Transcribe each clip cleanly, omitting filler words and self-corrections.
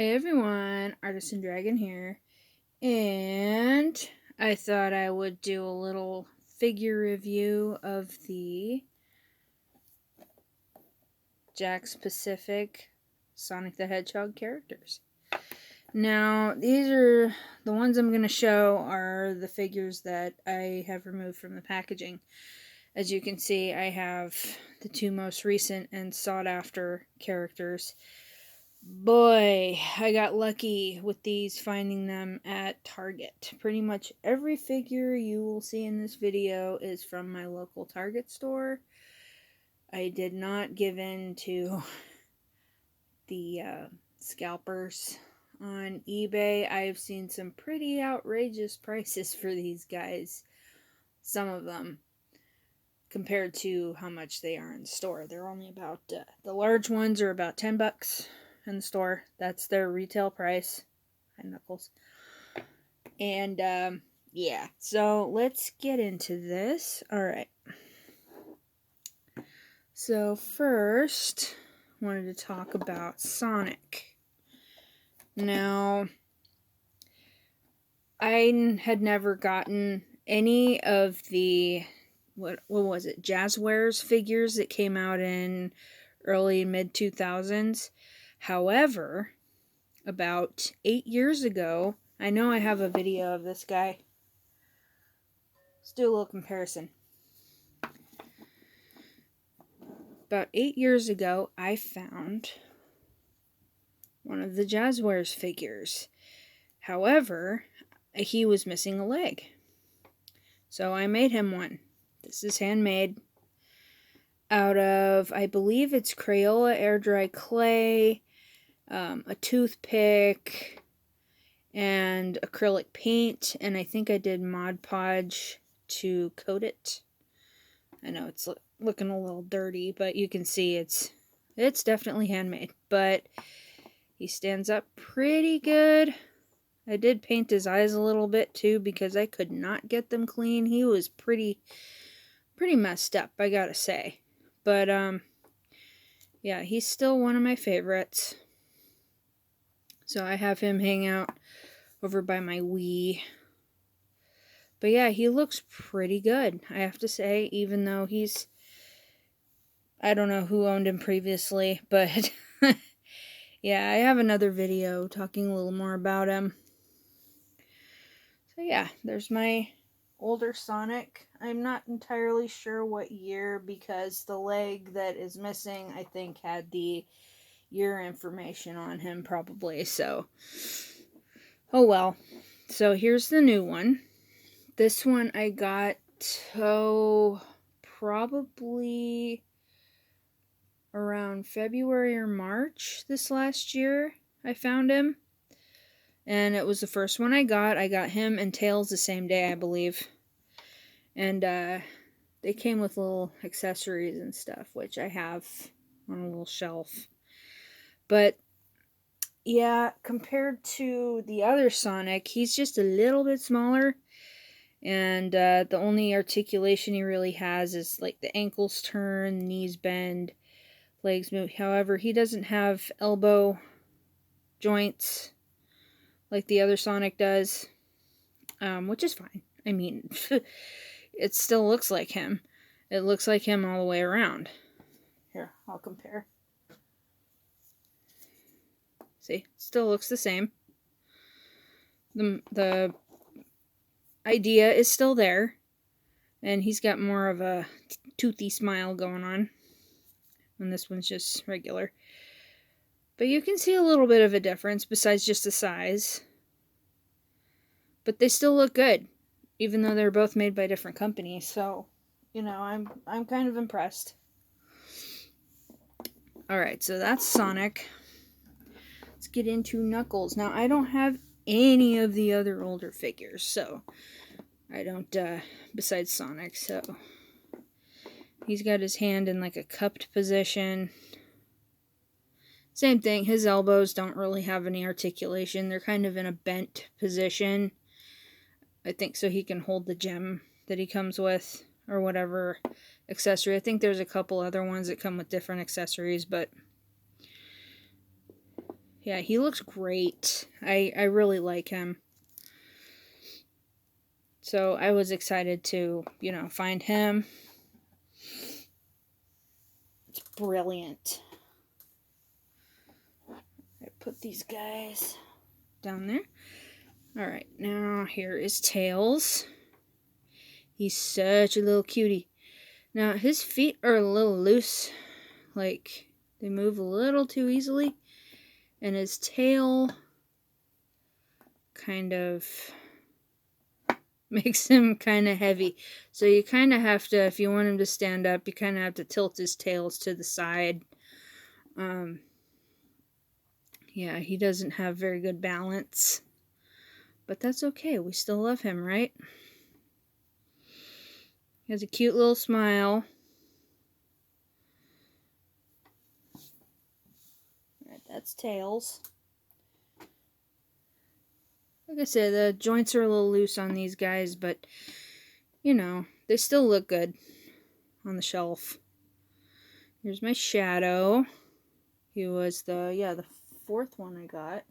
Hey everyone, Artisan Dragon here, and I thought I would do a little figure review of the Jakks Pacific Sonic the Hedgehog characters. Now, these are the ones I'm going to show are the figures that I have removed from the packaging. As you can see, I have the two most recent and sought after characters. Boy, I got lucky with these, finding them at Target. Pretty much every figure you will see in this video is from my local Target store. I did not give in to the scalpers on eBay. I've seen some pretty outrageous prices for these guys. Some of them, compared to how much they are in the store. They're only about, the large ones are about 10 bucks in the store. That's their retail price. Hi, Knuckles. And, yeah. So, let's get into this. Alright. So, first, I wanted to talk about Sonic. Now, I had never gotten any of the, what was it, Jazzwares figures that came out in early mid 2000s. However, about 8 years ago, I know I have a video of this guy. Let's do a little comparison. About 8 years ago, I found one of the Jazzwares figures. However, he was missing a leg. So I made him one. This is handmade out of, I believe it's Crayola air dry clay, a toothpick, and acrylic paint, and I think I did Mod Podge to coat it. I know it's looking a little dirty, but you can see it's definitely handmade, but he stands up pretty good. I did paint his eyes a little bit too because I could not get them clean. He was pretty messed up, I gotta say. But yeah, he's still one of my favorites. So I have him hang out over by my Wii. But yeah, he looks pretty good, I have to say, even though he's, I don't know who owned him previously, but yeah, I have another video talking a little more about him. So yeah, there's my older Sonic. I'm not entirely sure what year because the leg that is missing, I think, had the year information on him probably, so oh well. So here's the new one. This one I got, probably around February or March this last year I found him. And it was the first one I got. I got him and Tails the same day, I believe. And they came with little accessories and stuff, which I have on a little shelf. But yeah, compared to the other Sonic, he's just a little bit smaller. And the only articulation he really has is like the ankles turn, knees bend, legs move. However, he doesn't have elbow joints like the other Sonic does, which is fine. I mean, it still looks like him. It looks like him all the way around. Here, I'll compare. See, still looks the same. The idea is still there, and he's got more of a toothy smile going on, and this one's just regular. But you can see a little bit of a difference besides just the size. But they still look good, even though they're both made by different companies. So, you know, I'm kind of impressed. Alright, so that's Sonic. Let's get into Knuckles. Now, I don't have any of the other older figures, so I don't, besides Sonic, so he's got his hand in like a cupped position. Same thing, his elbows don't really have any articulation. They're kind of in a bent position. I think so he can hold the gem that he comes with, or whatever accessory. I think there's a couple other ones that come with different accessories, but Yeah, he looks great. I really like him. So I was excited to, find him. It's brilliant. I put these guys down there. Alright, now here is Tails. He's such a little cutie. Now, his feet are a little loose. Like, they move a little too easily. And his tail kind of makes him kind of heavy. So you kind of have to, if you want him to stand up, you kind of have to tilt his tails to the side. Yeah, he doesn't have very good balance. But that's okay. We still love him, right? He has a cute little smile. Right, that's Tails. Like I said, the joints are a little loose on these guys, but, they still look good on the shelf. Here's my Shadow. He was the fourth one I got.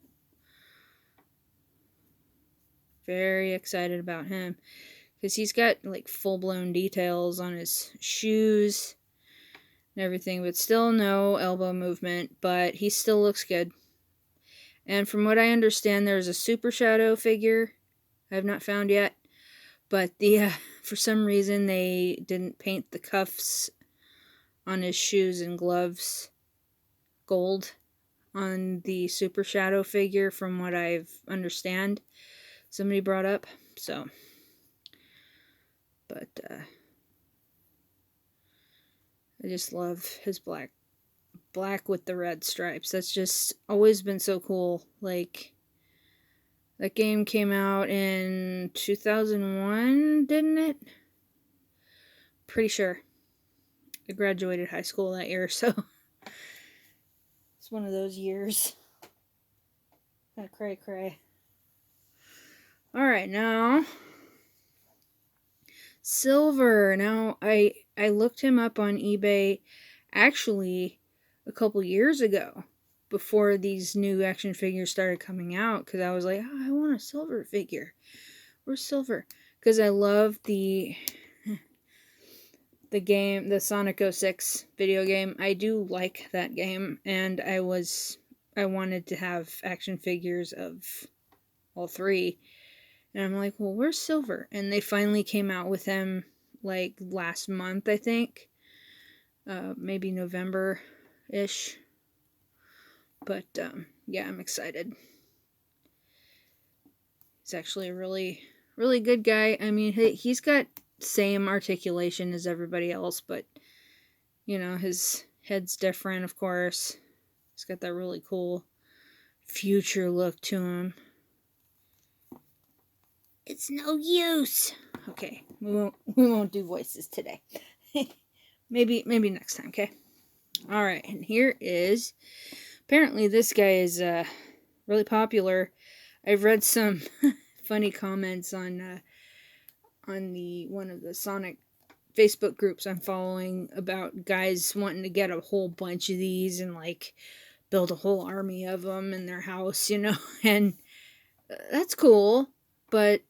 Very excited about him. Because he's got, like, full-blown details on his shoes and everything, but still no elbow movement, but he still looks good. And from what I understand, there's a Super Shadow figure I have not found yet, but for some reason they didn't paint the cuffs on his shoes and gloves gold on the Super Shadow figure, from what I've understand. Somebody brought up, so. But I just love his black with the red stripes. That's just always been so cool. Like, that game came out in 2001, didn't it? Pretty sure. I graduated high school that year, so it's one of those years. Kind of cray. Alright, now Silver. Now, I looked him up on eBay actually a couple years ago, before these new action figures started coming out, because I was like, oh, I want a Silver figure. Where's Silver? Because I love the game, the Sonic 06 video game. I do like that game, and I wanted to have action figures of all three. And I'm like, well, where's Silver? And they finally came out with him, like, last month, I think. Maybe November-ish. But, yeah, I'm excited. He's actually a really, really good guy. I mean, he's got same articulation as everybody else, but, his head's different, of course. He's got that really cool future look to him. It's no use. Okay, we won't do voices today. maybe next time, okay? All right, and here is, apparently this guy is really popular. I've read some funny comments on the one of the Sonic Facebook groups I'm following about guys wanting to get a whole bunch of these and, like, build a whole army of them in their house, and that's cool, but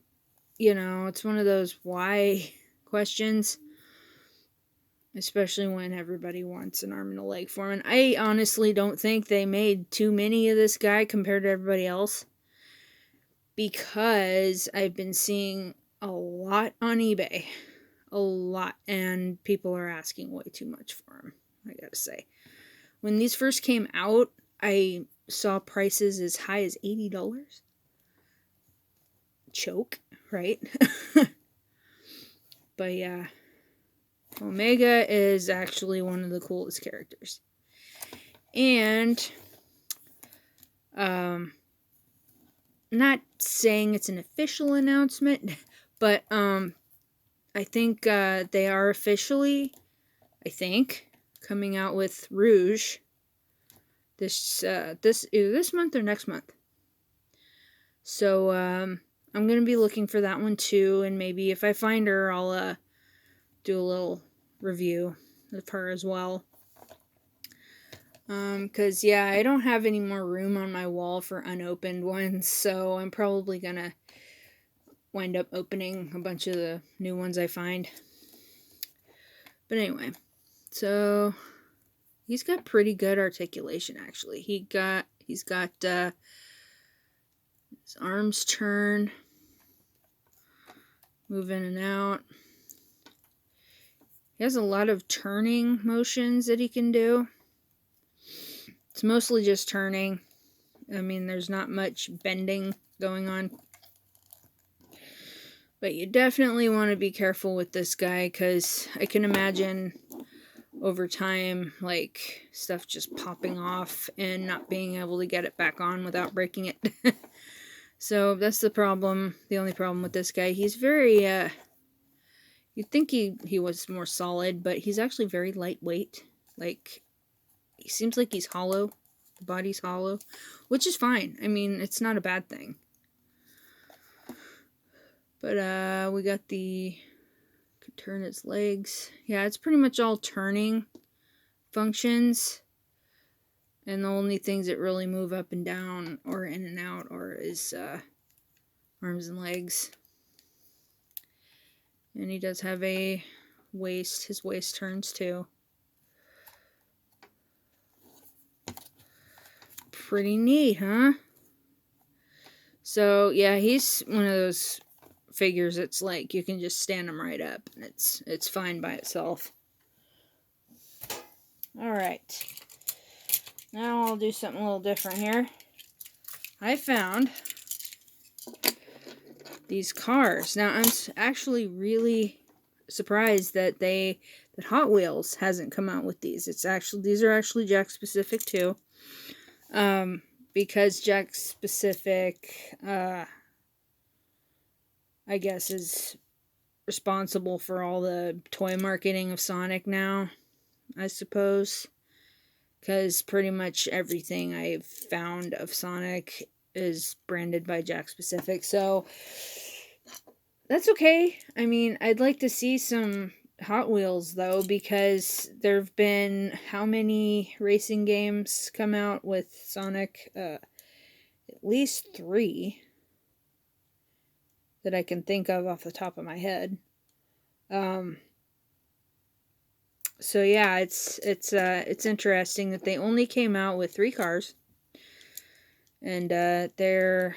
it's one of those why questions, especially when everybody wants an arm and a leg for him. And I honestly don't think they made too many of this guy compared to everybody else, because I've been seeing a lot on eBay. A lot. And people are asking way too much for him, I gotta say. When these first came out, I saw prices as high as $80. Choke, right? But yeah, Omega is actually one of the coolest characters. And not saying it's an official announcement, but I think they are officially, coming out with Rouge this month or next month. So I'm gonna be looking for that one too, and maybe if I find her, I'll do a little review of her as well. Because, yeah, I don't have any more room on my wall for unopened ones, so I'm probably gonna wind up opening a bunch of the new ones I find. But anyway, so he's got pretty good articulation, actually. He's got his arms turn, move in and out. He has a lot of turning motions that he can do. It's mostly just turning. I mean, there's not much bending going on. But you definitely want to be careful with this guy, because I can imagine over time, like, stuff just popping off and not being able to get it back on without breaking it. So that's the problem, the only problem with this guy. He's very, you'd think he was more solid, but he's actually very lightweight. Like, he seems like he's hollow. The body's hollow, which is fine. I mean, it's not a bad thing. But, we got could turn his legs. Yeah, it's pretty much all turning functions. And the only things that really move up and down or in and out is arms and legs. And he does have a waist. His waist turns too. Pretty neat, huh? So, yeah, he's one of those figures that's like you can just stand him right up and it's fine by itself. Alright. Now I'll do something a little different here. I found these cars. Now, I'm actually really surprised that Hot Wheels hasn't come out with these. These are actually Jakks specific too. Because Jakks specific, I guess, is responsible for all the toy marketing of Sonic now, I suppose. Because pretty much everything I've found of Sonic is branded by Jakks specific. So that's okay. I mean, I'd like to see some Hot Wheels, though, because there have been how many racing games come out with Sonic? At least 3 that I can think of off the top of my head. So yeah, it's interesting that they only came out with 3 cars, and they're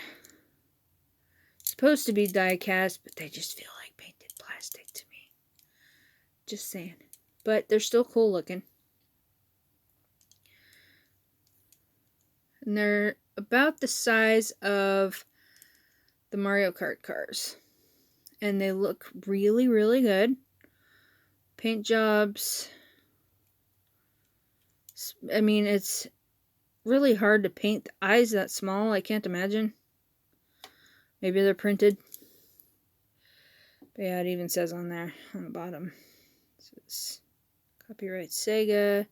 supposed to be die-cast, but they just feel like painted plastic to me. Just saying. But they're still cool looking. And they're about the size of the Mario Kart cars. And they look really, really good. Paint jobs. I mean, it's really hard to paint the eyes that small. I can't imagine. Maybe they're printed. But yeah, it even says on there, on the bottom. It says, copyright Sega,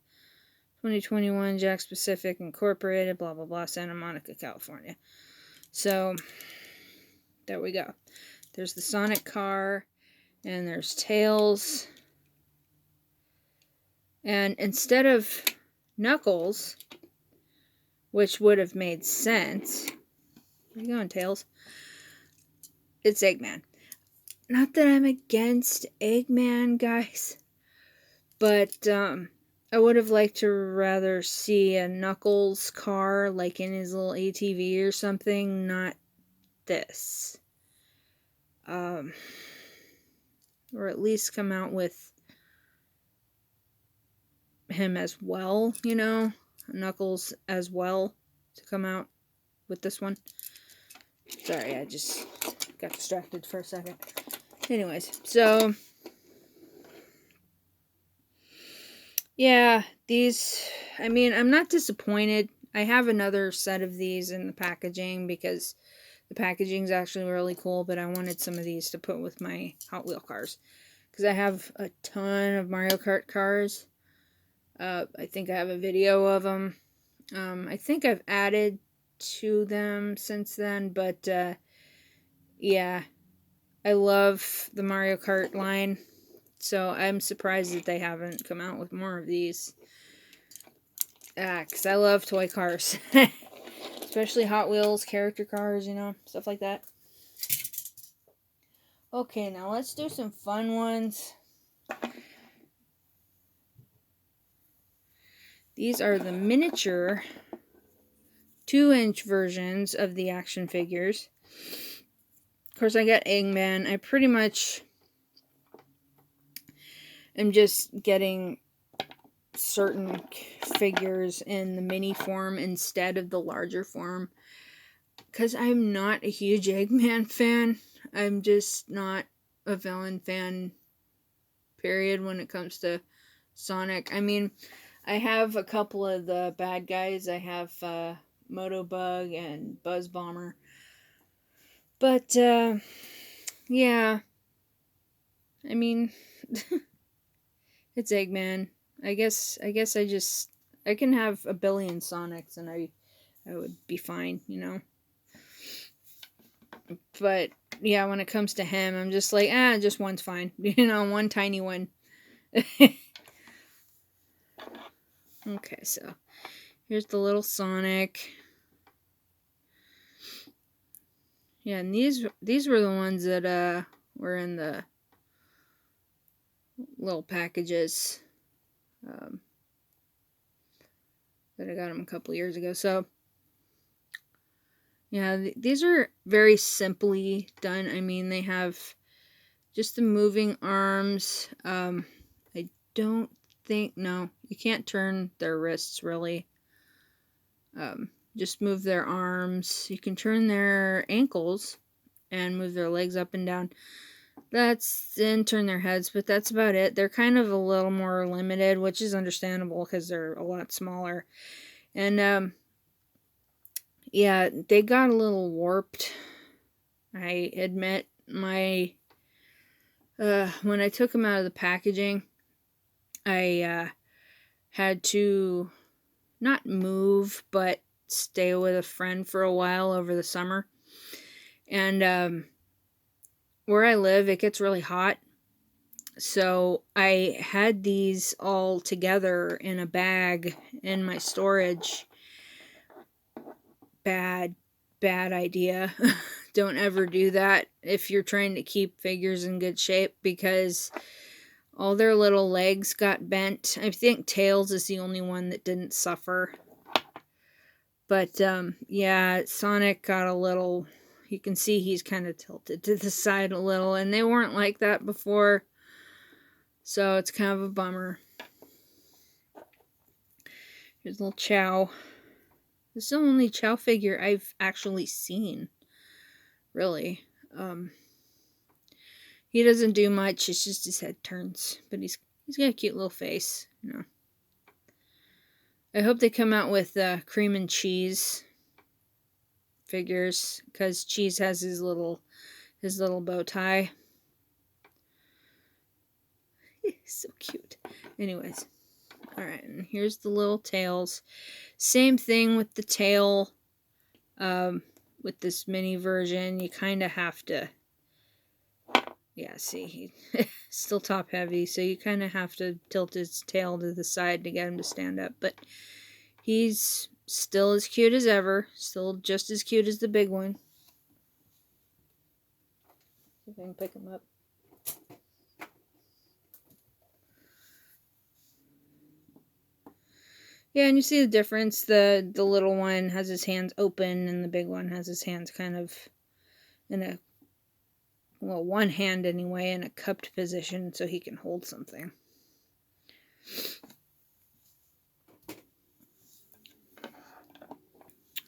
2021, Jakks Pacific Incorporated, blah, blah, blah, Santa Monica, California. So, there we go. There's the Sonic car, and there's Tails. And instead of Knuckles, which would have made sense, where you going, Tails? It's Eggman. Not that I'm against Eggman, guys, but I would have liked to rather see a Knuckles car, like in his little ATV or something, not this. Or at least come out with him as well, you know, Knuckles as well, to come out with this one. Sorry, I just got distracted for a second. Anyways, so yeah, these, I mean, I'm not disappointed. I have another set of these in the packaging because the packaging's actually really cool, but I wanted some of these to put with my Hot Wheel cars because I have a ton of Mario Kart cars. I think I have a video of them. I think I've added to them since then, but yeah, I love the Mario Kart line, so I'm surprised that they haven't come out with more of these. Because I love toy cars. Especially Hot Wheels, character cars, you know, stuff like that. Okay, now let's do some fun ones. These are the miniature 2-inch versions of the action figures. Of course, I got Eggman. I pretty much am just getting certain figures in the mini form instead of the larger form. Because I'm not a huge Eggman fan. I'm just not a villain fan, period, when it comes to Sonic. I mean, I have a couple of the bad guys. I have Motobug and Buzz Bomber. But, yeah. I mean, it's Eggman. I guess I can have a billion Sonics and I would be fine, you know. But yeah, when it comes to him, I'm just like, just one's fine. You know, one tiny one. Okay, so here's the little Sonic. Yeah, and these were the ones that were in the little packages that I got them a couple years ago. So yeah, these are very simply done. I mean, they have just the moving arms. I don't think, no, you can't turn their wrists really. Just move their arms. You can turn their ankles and move their legs up and down. And turn their heads, but that's about it. They're kind of a little more limited, which is understandable because they're a lot smaller. And yeah, they got a little warped. I admit, when I took them out of the packaging, I had to not move, but stay with a friend for a while over the summer. And where I live, it gets really hot. So I had these all together in a bag in my storage. Bad idea. Don't ever do that if you're trying to keep figures in good shape, because all their little legs got bent. I think Tails is the only one that didn't suffer. But yeah, Sonic got a little, you can see he's kind of tilted to the side a little, and they weren't like that before. So it's kind of a bummer. Here's a little Chow. This is the only Chow figure I've actually seen. Really. He doesn't do much, it's just his head turns. But he's got a cute little face, you know. I hope they come out with cream and cheese figures, because Cheese has his little bow tie. So cute. Anyways. Alright, and here's the little Tails. Same thing with the tail. With this mini version, you kind of have to, yeah, see, he's still top heavy, so you kind of have to tilt his tail to the side to get him to stand up. But he's still as cute as ever, still just as cute as the big one. See if I can pick him up. Yeah, and you see the difference. The little one has his hands open, and the big one has his hands kind of in a, well, one hand anyway, in a cupped position so he can hold something.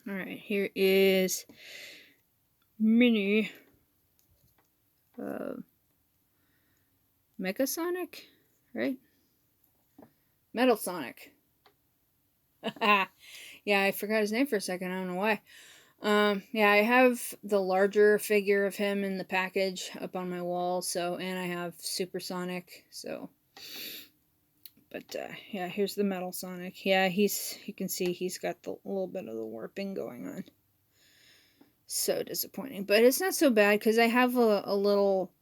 Alright, here is mini Mecha Sonic, right? Metal Sonic. Yeah, I forgot his name for a second. I don't know why. Yeah, I have the larger figure of him in the package up on my wall. So, and I have Super Sonic. So, but yeah, here's the Metal Sonic. Yeah, you can see he's got the little bit of the warping going on. So disappointing, but it's not so bad because I have a little,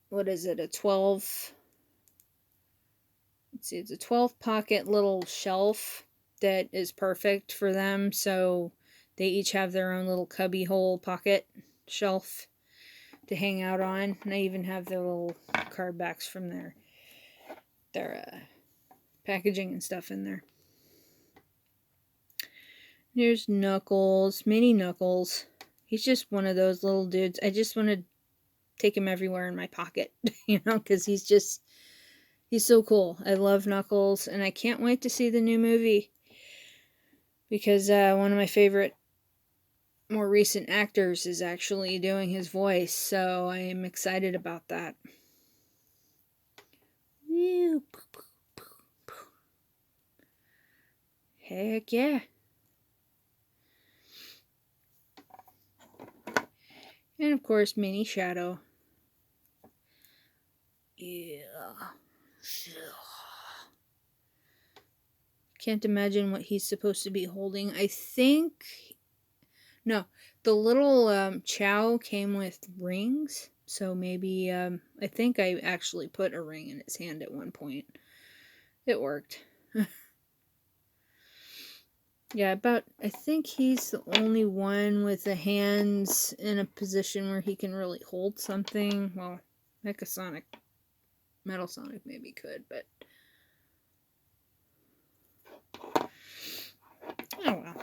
what is it? A 12. let's see, it's a 12 pocket little shelf that is perfect for them. So they each have their own little cubby hole pocket shelf to hang out on. And I even have their little card backs from their packaging and stuff in there. Here's Knuckles, mini Knuckles. He's just one of those little dudes. I just want to take him everywhere in my pocket, you know, because he's so cool. I love Knuckles, and I can't wait to see the new movie, because one of my favorite more recent actors is actually doing his voice, so I am excited about that. Heck yeah. And of course, Mini Shadow. Yeah. Can't imagine what he's supposed to be holding. I think... No, the little Chow came with rings. So maybe, I think I actually put a ring in his hand at one point. It worked. Yeah, I think he's the only one with the hands in a position where he can really hold something. Well, Metal Sonic maybe could, but... Oh well.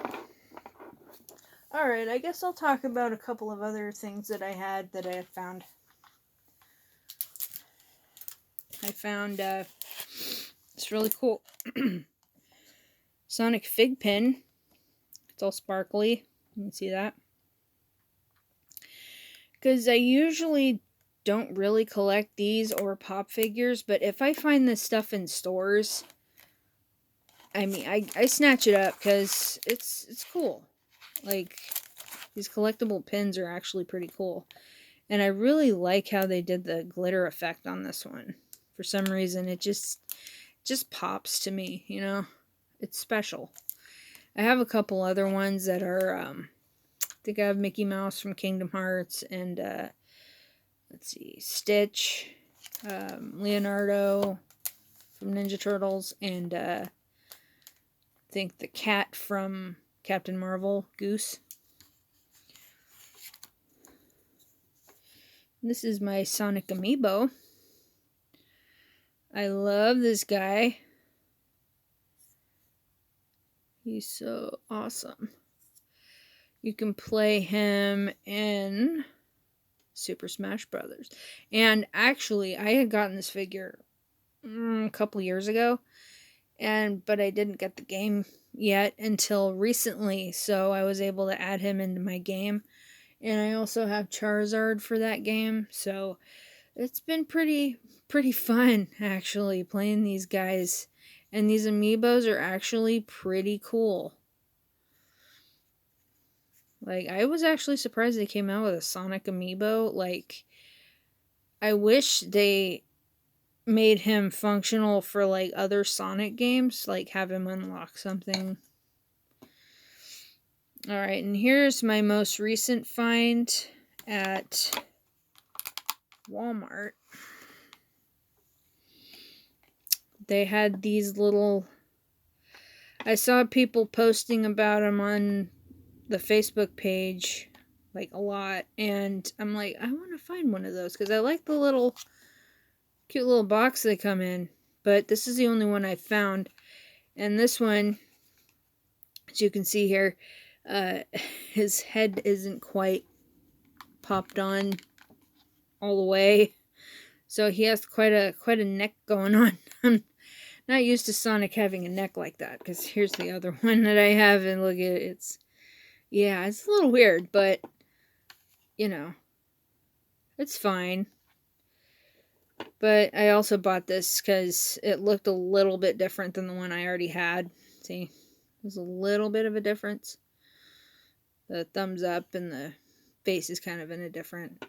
Alright, I guess I'll talk about a couple of other things that I had found. I found, it's really cool. Sonic Fig Pin. It's all sparkly. You can see that. Because I usually don't really collect these or pop figures, but if I find this stuff in stores, I mean, I snatch it up because it's cool. Like, these collectible pins are actually pretty cool. And I really like how they did the glitter effect on this one. For some reason, it just pops to me, you know? It's special. I have a couple other ones that are, I think I have Mickey Mouse from Kingdom Hearts, and, let's see, Stitch, Leonardo from Ninja Turtles, and, I think the cat from Captain Marvel, Goose. This is my Sonic Amiibo. I love this guy. He's so awesome. You can play him in Super Smash Brothers. And actually, I had gotten this figure a couple years ago, but I didn't get the game yet until recently, so I was able to add him into my game. And I also have Charizard for that game, so it's been pretty fun, actually, playing these guys. And these amiibos are actually pretty cool. Like, I was actually surprised they came out with a Sonic amiibo. Like, I wish they made him functional for, like, other Sonic games. Like, have him unlock something. Alright, and here's my most recent find at Walmart. They had these little... I saw people posting about them on the Facebook page, like, a lot. And I'm like, I want to find one of those, because I like the little... cute little box they come in. But this is the only one I found. And this one, as you can see here, his head isn't quite popped on all the way, so he has quite a neck going on. I'm not used to Sonic having a neck like that, because here's the other one that I have, and look at it. It's a little weird, but you know, it's fine. But I also bought this because it looked a little bit different than the one I already had. See, there's a little bit of a difference. The thumbs up and the face is kind of in a different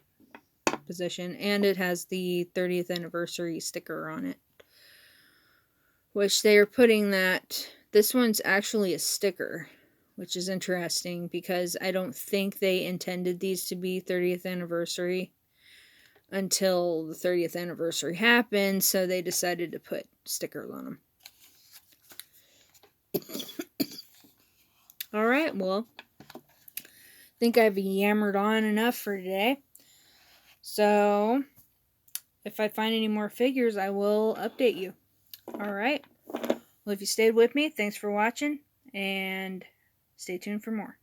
position. And it has the 30th anniversary sticker on it, which they are putting that... This one's actually a sticker, which is interesting because I don't think they intended these to be 30th anniversary. until the 30th anniversary happened, so they decided to put stickers on them. Alright, well, I think I've yammered on enough for today. So, if I find any more figures, I will update you. Alright, well, if you stayed with me, thanks for watching, and stay tuned for more.